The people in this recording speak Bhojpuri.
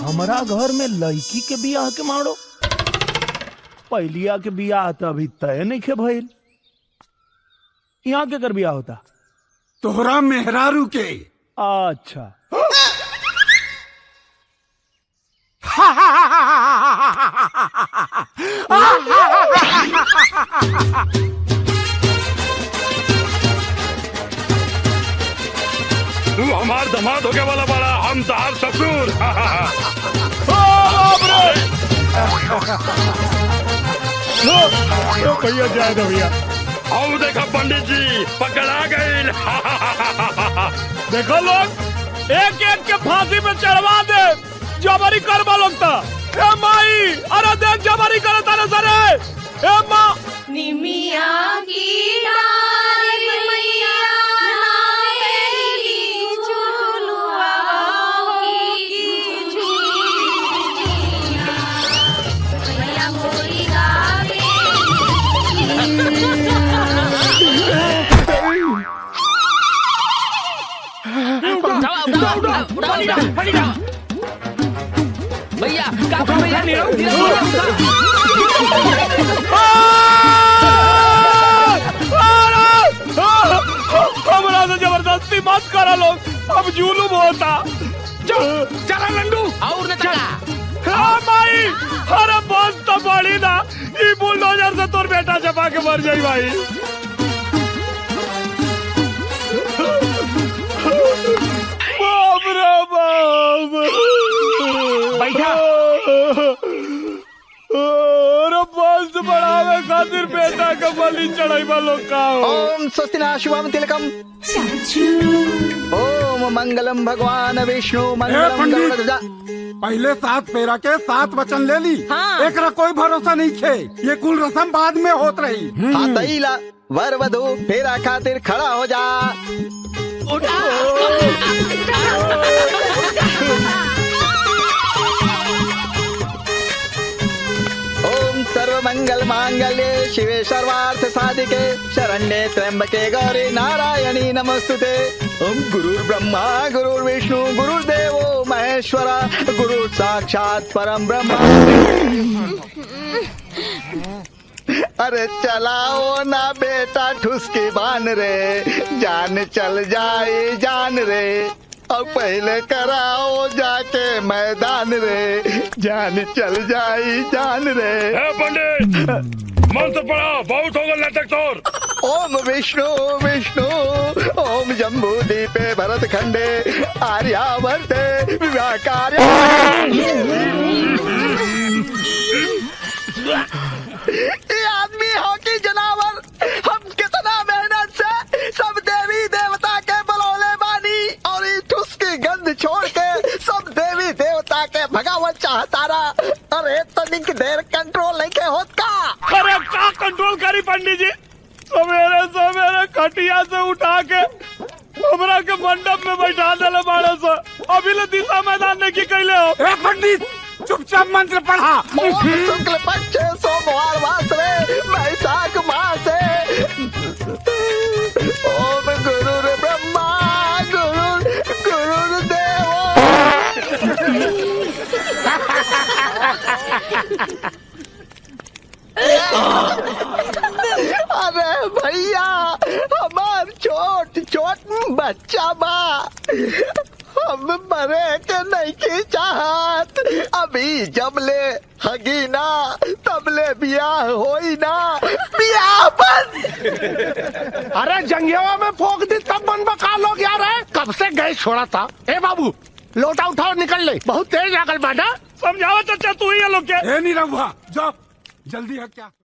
हमारा घर में लड़की के बियाह के मारो, पहलिया के बियाह तो अभी तय नहीं खे भइल। यहाँ के कर बियाह होता? तोहरा मेहरारू के। अच्छा तू हमार दामाद होके वाला बड़ा, हम तार ससुर। भैया जाए दो भैया। आओ देखा पंडित जी पकड़ा गई। देखो लोग एक एक के फांसी पे चढ़वा दे, जबरी करवा लोग था। ए माई, अरे देख जबरी करे तारे सरे। ए माँ निमिया की डाल मैया नावेली झुलुआ की झुलिया मैया मोरी गावे। भैया भैया हमरा से जबरदस्ती मत करा लोग, अब जुलूम होता। चला लंडू और न चला। हाँ माई, अरे बस तो बड़ी ना, ये बुलडोजर से तोर बेटा चपा के मर जाई भाई। बाप रे बाप। बैठा। अरे बस बढ़ावे खातिर बेटा का बलि चढ़ाई लोग का। ओम स्वस्तिना शुभम तिलकम। ओम मंगलम भगवान विष्णु मंगलम गरुड़ध्वजा। पहले 7 फेरा के 7 वचन ले ली। हाँ। एकरा कोई भरोसा नहीं खे, ये कुल रस्म बाद में होत रही। हाँ तईला वर वधु फेरा खातिर खड़ा हो जा। ओम सर्व मंगल मांगल्ये शिवे सर्वार्थ साधिके शरण्ये त्र्यंबके गौरी नारायणी नमस्तुते। ओम गुरुर् ब्रह्मा गुरुर्विष्णु गुरुर्देवो महेश्वरा गुरु साक्षात परम ब्रह्म। अरे चलाओ ना बेटा ठुसकी बान रे, जान चल जाए जान रे। अब पहले कराओ जाके मैदान रे, जान चल जाए जान रे। पंडित मंत्र पढ़ा, बहुत होगा नाटक तोर। ओम विष्णु विष्णु ओम जम्बू दीपे भरत खंडे आर्यावर्ते विवाह कार्य। ये आदमी हो कि जनावर, हम कितना मेहनत से सब देवी देवता के बलौले बानी और ये ठुसकी गंध छोड़ के सब देवी देवता के भगावत चाहतारा। अरे तनिक देर कंट्रोल नहीं के होत का। अरे का कंट्रोल करी पंडित जी, सवेरे सवेरे खटिया से उठा के हमरा के मंडप में बैठा देले बाड़े से, अभी ले दिशा मैदान में की कैले हो। ए पंडित चुपचाप मंत्र पढ़ा। ओम शुक्ल पक्ष सोमवार वासरे बैसाख मासे। ओम गुरुर ब्रह्मा गुरुर देवो। अरे भैया हमार छोट छोट बच्चा बा, हम मरे के नहीं की चाहत। अभी जब ले हगी ना तब ले बियाह होई ना, बियाह बंद। अरे जंगियावा में फोक दी तब बन बका लोग यार है, कब से गैस छोड़ा था। ए बाबू लोटा उठाओ निकल ले, बहुत तेज आगल बाटा। समझावा चाचा तू ही है लोग के। ए नहीं रहुआ, जाओ जल्दी है क्या।